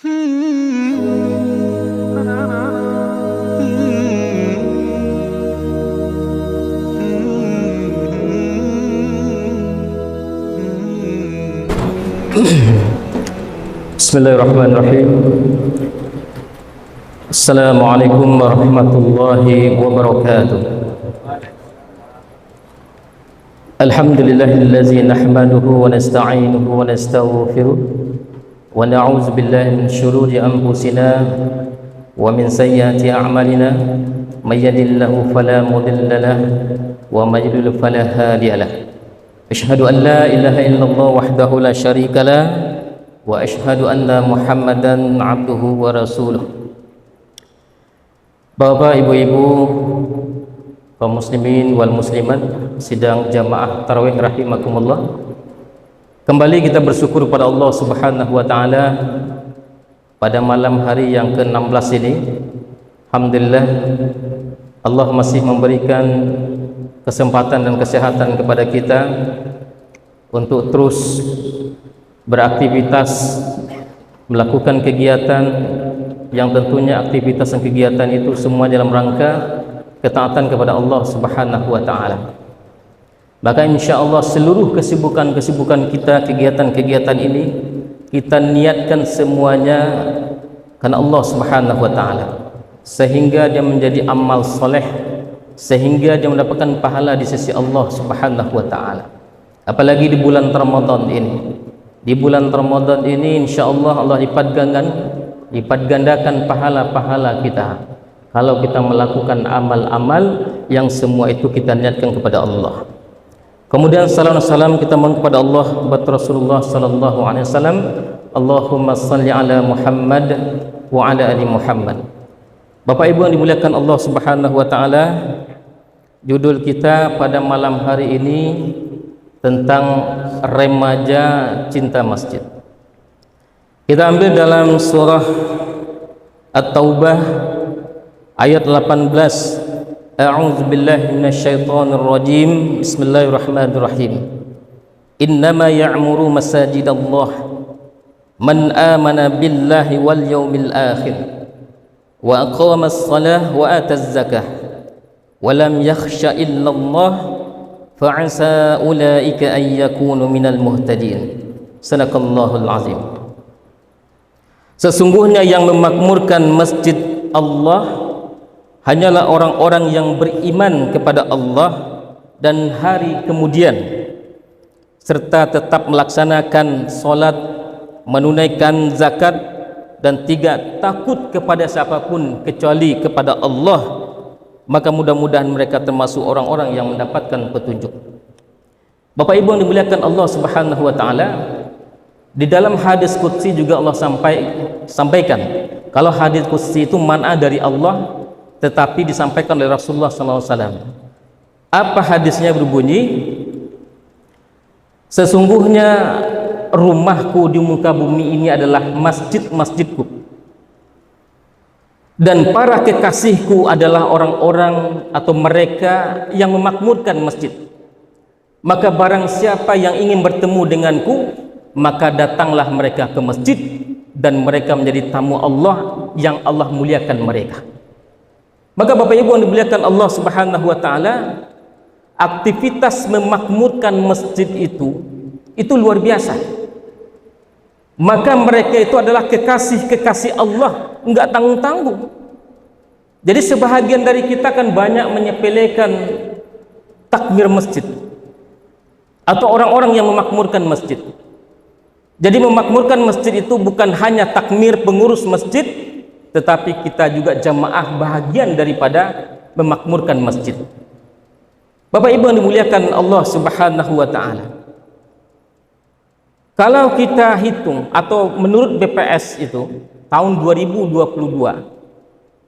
Bismillahirrahmanirrahim. Assalamualaikum warahmatullahi wabarakatuh. Alhamdulillahillazi nahmaduhu wa nasta'inuhu wa nastaghfiruh wa na'udzu billahi min shururi anfusina wa min sayyiati a'malina may yahdihillahu fala mudilla lahu wa may yudlil fala hadiya lahu. Asyhadu an la ilaha illallah wahdahu la syarika lahu wa asyhadu anna Muhammadan abduhu wa rasuluh. Bapak, ibu-ibu, kaum muslimin wal muslimat sidang jamaah tarawih rahimakumullah. Kembali kita bersyukur kepada Allah Subhanahu wa taala pada malam hari yang ke-16 ini. Alhamdulillah Allah masih memberikan kesempatan dan kesehatan kepada kita untuk terus beraktivitas, melakukan kegiatan yang tentunya aktivitas dan kegiatan itu semua dalam rangka ketaatan kepada Allah Subhanahu wa taala. Maka insyaallah seluruh kesibukan kita, kegiatan-kegiatan ini kita niatkan semuanya karena Allah Subhanahu wa taala, sehingga dia menjadi amal soleh, sehingga dia mendapatkan pahala di sisi Allah Subhanahu wa taala. Apalagi di bulan Ramadan ini. Di bulan Ramadan ini insyaallah Allah lipat gandakan pahala-pahala kita kalau kita melakukan amal-amal yang semua itu kita niatkan kepada Allah. Kemudian salam kita mohon kepada Allah buat Rasulullah sallallahu alaihi wasallam. Allahumma shalli ala Muhammad wa ala ali Muhammad. Bapak Ibu yang dimuliakan Allah Subhanahu wa taala, judul kita pada malam hari ini tentang remaja cinta masjid. Kita ambil dalam surah At-Taubah ayat 18. A'udzu billahi minasyaitonir rajim. Bismillahirrahmanirrahim. Innama ya'muru masajidallah man amana billahi wal yawmil akhir wa aqamas shalah wa ataz zakah wa lam yakhsha illallah fa'asa ulaika ay yakunu minal muhtadin. Sadaqallahul azim. Sesungguhnya yang memakmurkan masjid Allah hanyalah orang-orang yang beriman kepada Allah dan hari kemudian, serta tetap melaksanakan salat, menunaikan zakat, dan tidak takut kepada siapapun kecuali kepada Allah. Maka mudah-mudahan mereka termasuk orang-orang yang mendapatkan petunjuk. Bapak Ibu yang dimuliakan Allah Subhanahu wa taala, di dalam hadis qudsi juga Allah sampaikan kalau hadis qudsi itu man'a dari Allah tetapi disampaikan oleh Rasulullah sallallahu alaihi wasallam. Apa hadisnya berbunyi? Sesungguhnya rumahku di muka bumi ini adalah masjid-masjidku, dan para kekasihku adalah orang-orang atau mereka yang memakmurkan masjid. Maka barang siapa yang ingin bertemu denganku, maka datanglah mereka ke masjid, dan mereka menjadi tamu Allah yang Allah muliakan mereka. Maka Bapak Ibu yang dimuliakan Allah Subhanahu wa taala, aktivitas memakmurkan masjid itu luar biasa. Maka mereka itu adalah kekasih-kekasih Allah, enggak tanggung-tanggung. Jadi sebahagian dari kita kan banyak menyepelekan takmir masjid atau orang-orang yang memakmurkan masjid. Jadi memakmurkan masjid itu bukan hanya takmir pengurus masjid, tetapi kita juga jamaah bahagian daripada memakmurkan masjid. Bapak Ibu yang dimuliakan Allah Subhanahu wa taala, kalau kita hitung atau menurut BPS itu tahun 2022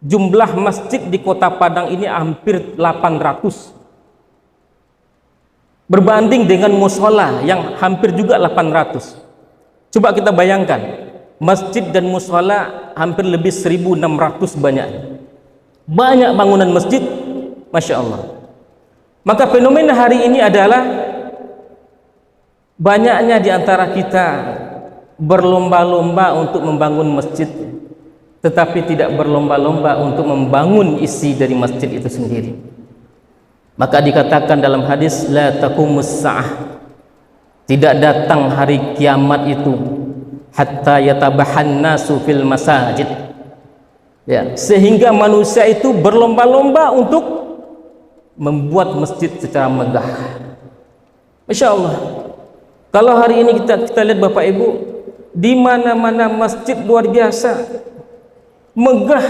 jumlah masjid di Kota Padang ini hampir 800 berbanding dengan mushola yang hampir juga 800. Coba kita bayangkan, masjid dan mushola hampir lebih 1600 banyak bangunan masjid, Masya Allah. Maka fenomena hari ini adalah banyaknya di antara kita berlomba-lomba untuk membangun masjid, tetapi tidak berlomba-lomba untuk membangun isi dari masjid itu sendiri. Maka dikatakan dalam hadis, la taqumus sa'ah, tidak datang hari kiamat itu hatta yatabahan nasu fil masajid, ya, sehingga manusia itu berlomba-lomba untuk membuat masjid secara megah. Masya Allah, kalau hari ini kita lihat Bapak Ibu, di mana-mana masjid luar biasa, megah,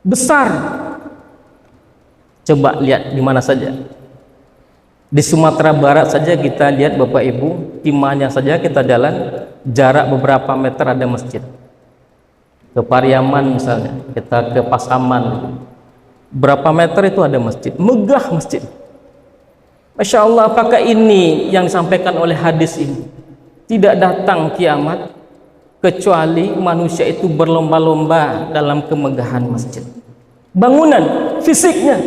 besar. Coba lihat di mana saja. Di Sumatera Barat saja kita lihat Bapak Ibu, di mana saja kita jalan, jarak beberapa meter ada masjid. Ke Pariaman misalnya, kita ke Pasaman, berapa meter itu ada masjid, megah masjid. Masya Allah, apakah ini yang disampaikan oleh hadis ini? Tidak datang kiamat kecuali manusia itu berlomba-lomba dalam kemegahan masjid, bangunan fisiknya.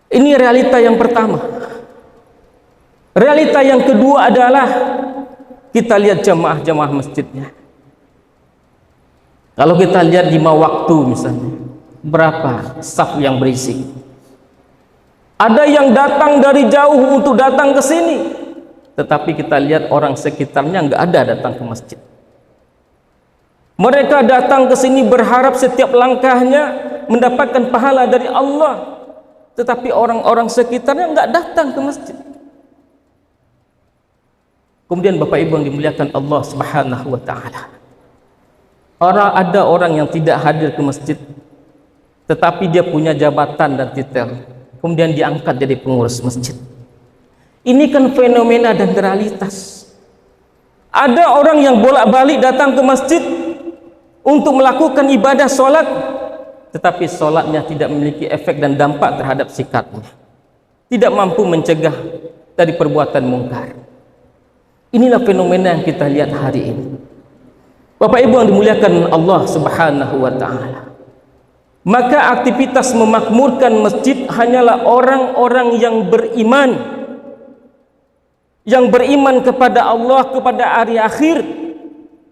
Ini realita yang pertama. Realita yang kedua adalah kita lihat jamaah-jamaah masjidnya. Kalau kita lihat 5 waktu misalnya, berapa saf yang berisik. Ada yang datang dari jauh untuk datang ke sini, tetapi kita lihat orang sekitarnya nggak ada datang ke masjid. Mereka datang ke sini berharap setiap langkahnya mendapatkan pahala dari Allah, tetapi orang-orang sekitarnya nggak datang ke masjid. Kemudian Bapak Ibu yang dimuliakan Allah Subhanahu wa Ta'ala, ada orang yang tidak hadir ke masjid, tetapi dia punya jabatan dan titel, kemudian diangkat jadi pengurus masjid. Ini kan fenomena dan realitas. Ada orang yang bolak-balik datang ke masjid untuk melakukan ibadah sholat, tetapi sholatnya tidak memiliki efek dan dampak terhadap sikapnya, tidak mampu mencegah dari perbuatan mungkar. Inilah fenomena yang kita lihat hari ini. Bapak Ibu yang dimuliakan Allah Subhanahu wa Ta'ala, maka aktivitas memakmurkan masjid hanyalah orang-orang yang beriman kepada Allah, kepada hari akhir.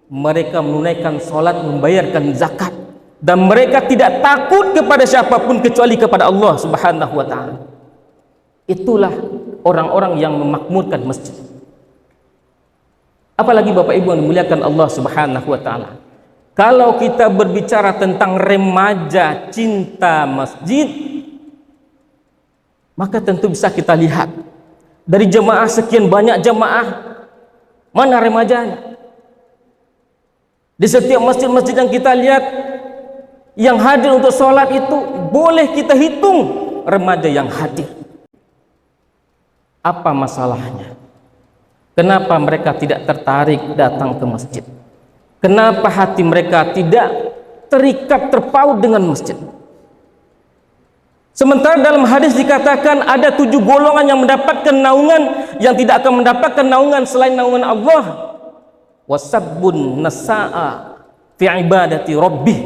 Mereka menunaikan sholat, membayarkan zakat, dan mereka tidak takut kepada siapapun kecuali kepada Allah Subhanahu wa Ta'ala. Itulah orang-orang yang memakmurkan masjid. Apalagi Bapak Ibu yang dimuliakan Allah Subhanahu wa Ta'ala, kalau kita berbicara tentang remaja cinta masjid, maka tentu bisa kita lihat dari jemaah sekian banyak jemaah, mana remajanya? Di setiap masjid-masjid yang kita lihat yang hadir untuk sholat itu, boleh kita hitung remaja yang hadir. Apa masalahnya? Kenapa mereka tidak tertarik datang ke masjid? Kenapa hati mereka tidak terikat, terpaut dengan masjid? Sementara dalam hadis dikatakan ada 7 golongan yang mendapatkan naungan, yang tidak akan mendapatkan naungan selain naungan Allah. Wasabbun nasa'a fi ibadati rabbih.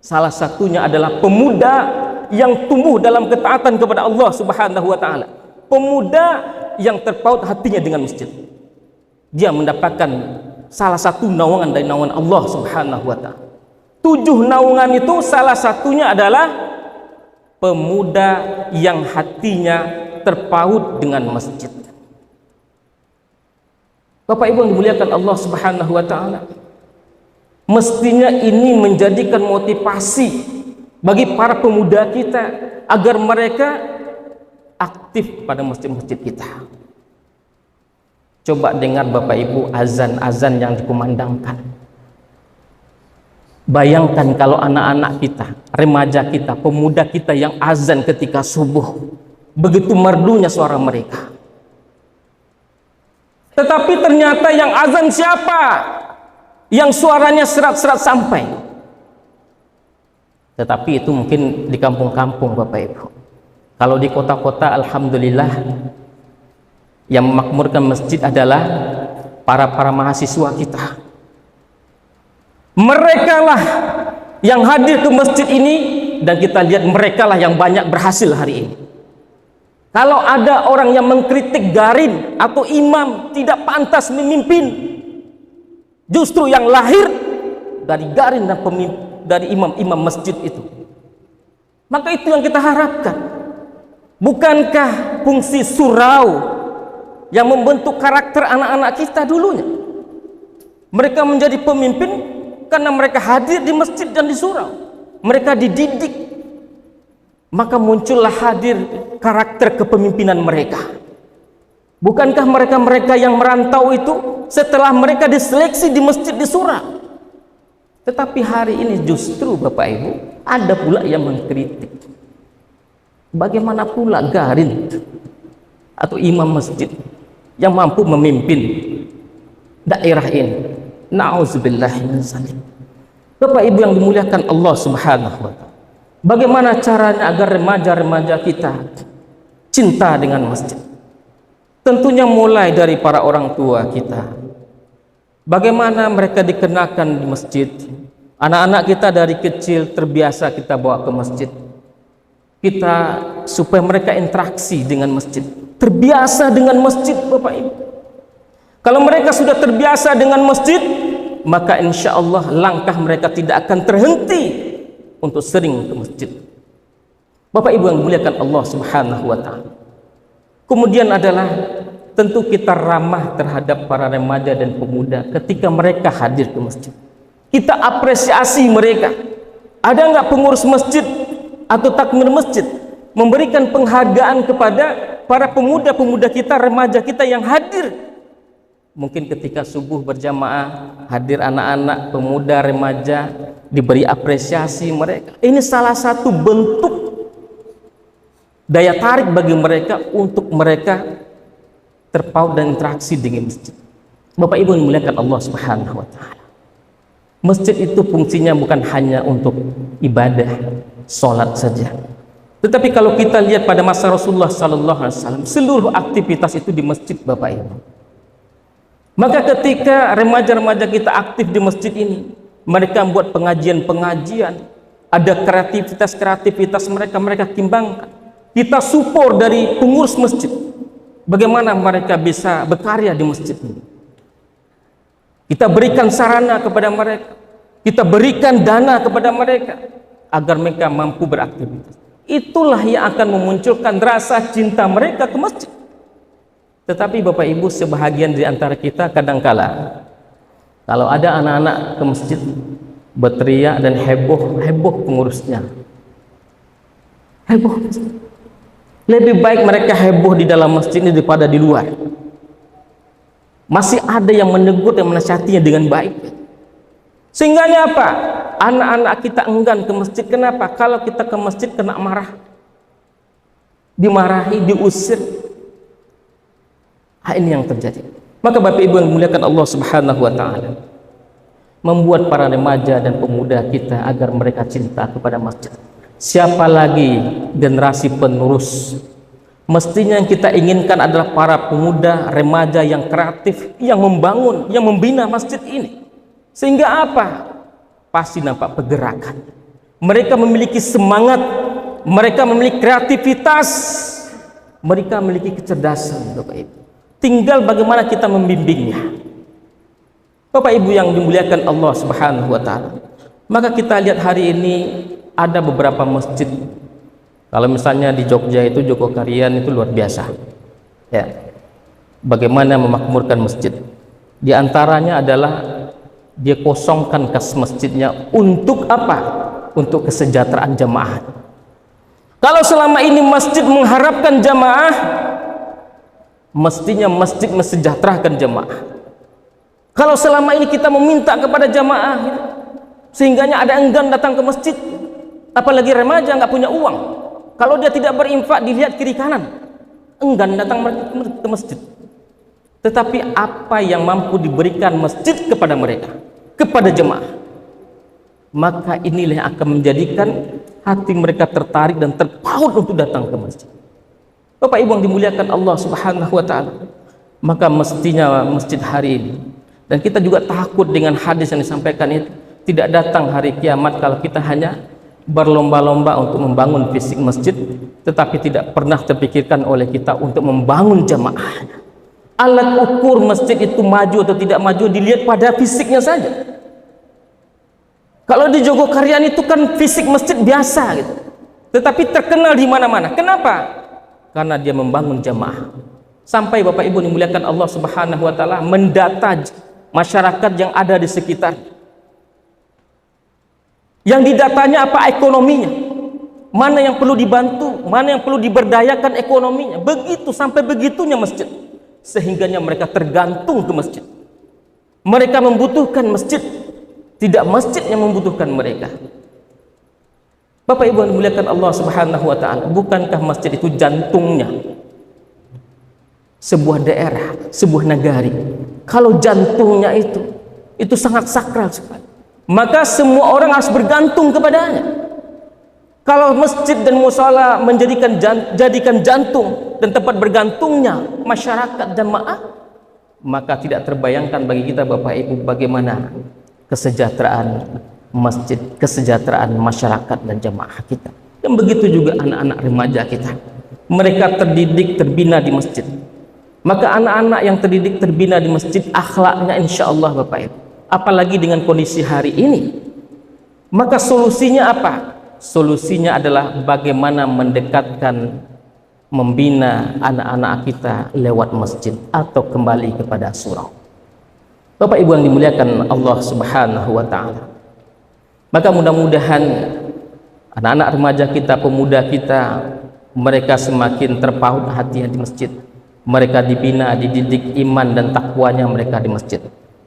Salah satunya adalah pemuda yang tumbuh dalam ketaatan kepada Allah Subhanahu wa Ta'ala. Pemuda yang terpaut hatinya dengan masjid. Dia mendapatkan salah satu naungan dari naungan Allah Subhanahu wa Ta'ala. 7 naungan itu salah satunya adalah pemuda yang hatinya terpaut dengan masjid. Bapak Ibu yang dimuliakan Allah Subhanahu wa Ta'ala, mestinya ini menjadikan motivasi bagi para pemuda kita agar mereka aktif pada masjid-masjid kita. Coba dengar Bapak Ibu azan-azan yang dikumandangkan. Bayangkan kalau anak-anak kita, remaja kita, pemuda kita yang azan ketika subuh, begitu merdunya suara mereka. Tetapi ternyata yang azan siapa? Yang suaranya serat-serat sampai. Tetapi itu mungkin di kampung-kampung Bapak Ibu. Kalau di kota-kota, alhamdulillah, yang memakmurkan masjid adalah para mahasiswa kita. Mereka lah yang hadir ke masjid ini, dan kita lihat mereka lah yang banyak berhasil hari ini. Kalau ada orang yang mengkritik Garin atau imam tidak pantas memimpin, justru yang lahir dari Garin dan dari imam-imam masjid itu, maka itu yang kita harapkan. Bukankah fungsi surau yang membentuk karakter anak-anak kita dulunya? Mereka menjadi pemimpin karena mereka hadir di masjid dan di surau. Mereka dididik, maka muncullah hadir karakter kepemimpinan mereka. Bukankah mereka-mereka yang merantau itu setelah mereka diseleksi di masjid, di surau? Tetapi hari ini justru Bapak Ibu ada pula yang mengkritik. Bagaimana pula Garin atau imam masjid yang mampu memimpin daerah ini? Na'udzubillahi min dzalik. Bapak Ibu yang dimuliakan Allah Subhanahu wa taala, bagaimana caranya agar remaja-remaja kita cinta dengan masjid? Tentunya mulai dari para orang tua kita. Bagaimana mereka dikenakan di masjid? Anak-anak kita dari kecil terbiasa kita bawa ke masjid. Kita supaya mereka interaksi dengan masjid, terbiasa dengan masjid, Bapak Ibu. Kalau mereka sudah terbiasa dengan masjid, maka insya Allah langkah mereka tidak akan terhenti untuk sering ke masjid. Bapak Ibu yang dimuliakan Allah Subhanahu wa taala. Kemudian adalah tentu kita ramah terhadap para remaja dan pemuda ketika mereka hadir ke masjid. Kita apresiasi mereka. Ada nggak pengurus masjid atau takmir masjid memberikan penghargaan kepada para pemuda-pemuda kita, remaja kita yang hadir? Mungkin ketika subuh berjamaah hadir anak-anak, pemuda, remaja, diberi apresiasi mereka. Ini salah satu bentuk daya tarik bagi mereka untuk mereka terpaut dan interaksi dengan masjid. Bapak Ibu yang dimuliakan Allah Subhanahu wa taala. Masjid itu fungsinya bukan hanya untuk ibadah, sholat saja. Tetapi kalau kita lihat pada masa Rasulullah sallallahu alaihi wasallam, seluruh aktivitas itu di masjid, Bapak Ibu. Maka ketika remaja-remaja kita aktif di masjid ini, mereka membuat pengajian-pengajian, ada kreativitas mereka timbangkan. Kita support dari pengurus masjid, bagaimana mereka bisa berkarya di masjid ini. Kita berikan sarana kepada mereka, kita berikan dana kepada mereka agar mereka mampu beraktivitas. Itulah yang akan memunculkan rasa cinta mereka ke masjid. Tetapi Bapak Ibu, sebahagian di antara kita kadangkala kalau ada anak-anak ke masjid berteriak dan heboh pengurusnya. Heboh. Lebih baik mereka heboh di dalam masjid ini daripada di luar. Masih ada yang menegur dan menasihatinya dengan baik. Sehingganya apa? Anak-anak kita enggan ke masjid. Kenapa? Kalau kita ke masjid kena marah, dimarahi, diusir. Ini yang terjadi. Maka Bapak Ibu yang dimuliakan Allah Subhanahu wa taala, membuat para remaja dan pemuda kita agar mereka cinta kepada masjid. Siapa lagi generasi penerus? Mestinya yang kita inginkan adalah para pemuda, remaja yang kreatif, yang membangun, yang membina masjid ini. Sehingga apa? Pasti nampak pergerakan. Mereka memiliki semangat, mereka memiliki kreativitas, mereka memiliki kecerdasan, Bapak Ibu. Tinggal bagaimana kita membimbingnya. Bapak Ibu yang dimuliakan Allah Subhanahu wa taala. Maka kita lihat hari ini ada beberapa masjid. Kalau misalnya di Jogja itu Jogokarian itu luar biasa. Ya. Bagaimana memakmurkan masjid? Di antaranya adalah dia kosongkan kas masjidnya untuk apa? Untuk kesejahteraan jamaah. Kalau selama ini masjid mengharapkan jamaah, mestinya masjid mensejahterakan jamaah. Kalau selama ini kita meminta kepada jamaah, sehingganya ada enggan datang ke masjid, apalagi remaja nggak punya uang, kalau dia tidak berinfak dilihat kiri kanan, enggan datang ke masjid. Tetapi apa yang mampu diberikan masjid kepada mereka, kepada jemaah, maka inilah yang akan menjadikan hati mereka tertarik dan terpaut untuk datang ke masjid. Bapak Ibu yang dimuliakan Allah Subhanahu wa taala, maka mestinya masjid hari ini, dan kita juga takut dengan hadis yang disampaikan itu, tidak datang hari kiamat kalau kita hanya berlomba-lomba untuk membangun fisik masjid, tetapi tidak pernah terpikirkan oleh kita untuk membangun jamaahnya. Alat ukur masjid itu maju atau tidak maju dilihat pada fisiknya saja. Kalau di Jogokarian itu kan fisik masjid biasa gitu, tetapi terkenal di mana-mana. Kenapa? Karena dia membangun jamaah. Sampai Bapak Ibu dimuliakan Allah Subhanahu wa taala mendata masyarakat yang ada di sekitar. Yang didatanya apa? Ekonominya. Mana yang perlu dibantu, mana yang perlu diberdayakan ekonominya. Begitu, sampai begitunya masjid. Sehingganya mereka tergantung ke masjid. Mereka membutuhkan masjid, tidak masjid yang membutuhkan mereka. Bapak Ibu yang dimuliakan Allah Subhanahu wa taala, bukankah masjid itu jantungnya sebuah daerah, sebuah negari? Kalau jantungnya itu sangat sakral sekali, maka semua orang harus bergantung kepadanya. Kalau masjid dan musala jadikan jantung dan tempat bergantungnya masyarakat jamaah, maka tidak terbayangkan bagi kita Bapak Ibu bagaimana kesejahteraan masjid, kesejahteraan masyarakat dan jamaah kita. Dan begitu juga anak-anak remaja kita, mereka terdidik, terbina di masjid. Maka anak-anak yang terdidik, terbina di masjid, akhlaknya insya Allah Bapak Ibu, apalagi dengan kondisi hari ini, maka solusinya apa? Solusinya adalah bagaimana mendekatkan, membina anak-anak kita lewat masjid atau kembali kepada surau. Bapak Ibu yang dimuliakan Allah Subhanahu wa taala, maka mudah-mudahan anak-anak remaja kita, pemuda kita, mereka semakin terpaut hatinya di masjid. Mereka dibina, dididik iman dan takwanya mereka di masjid.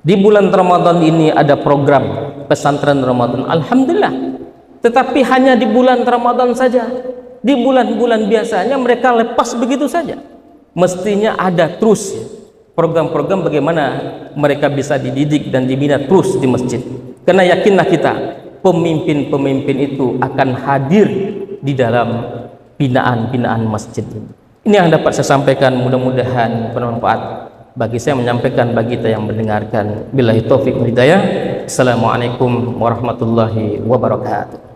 Di bulan Ramadan ini ada program pesantren Ramadan, alhamdulillah. Tetapi hanya di bulan Ramadan saja. Di bulan-bulan biasanya mereka lepas begitu saja. Mestinya ada terus program-program bagaimana mereka bisa dididik dan dibina terus di masjid. Karena yakinlah kita, pemimpin-pemimpin itu akan hadir di dalam binaan-binaan masjid ini. Ini yang dapat saya sampaikan, mudah-mudahan bermanfaat bagi saya menyampaikan, bagi kita yang mendengarkan. Billahi taufiq wal hidayah. Assalamualaikum warahmatullahi wabarakatuh.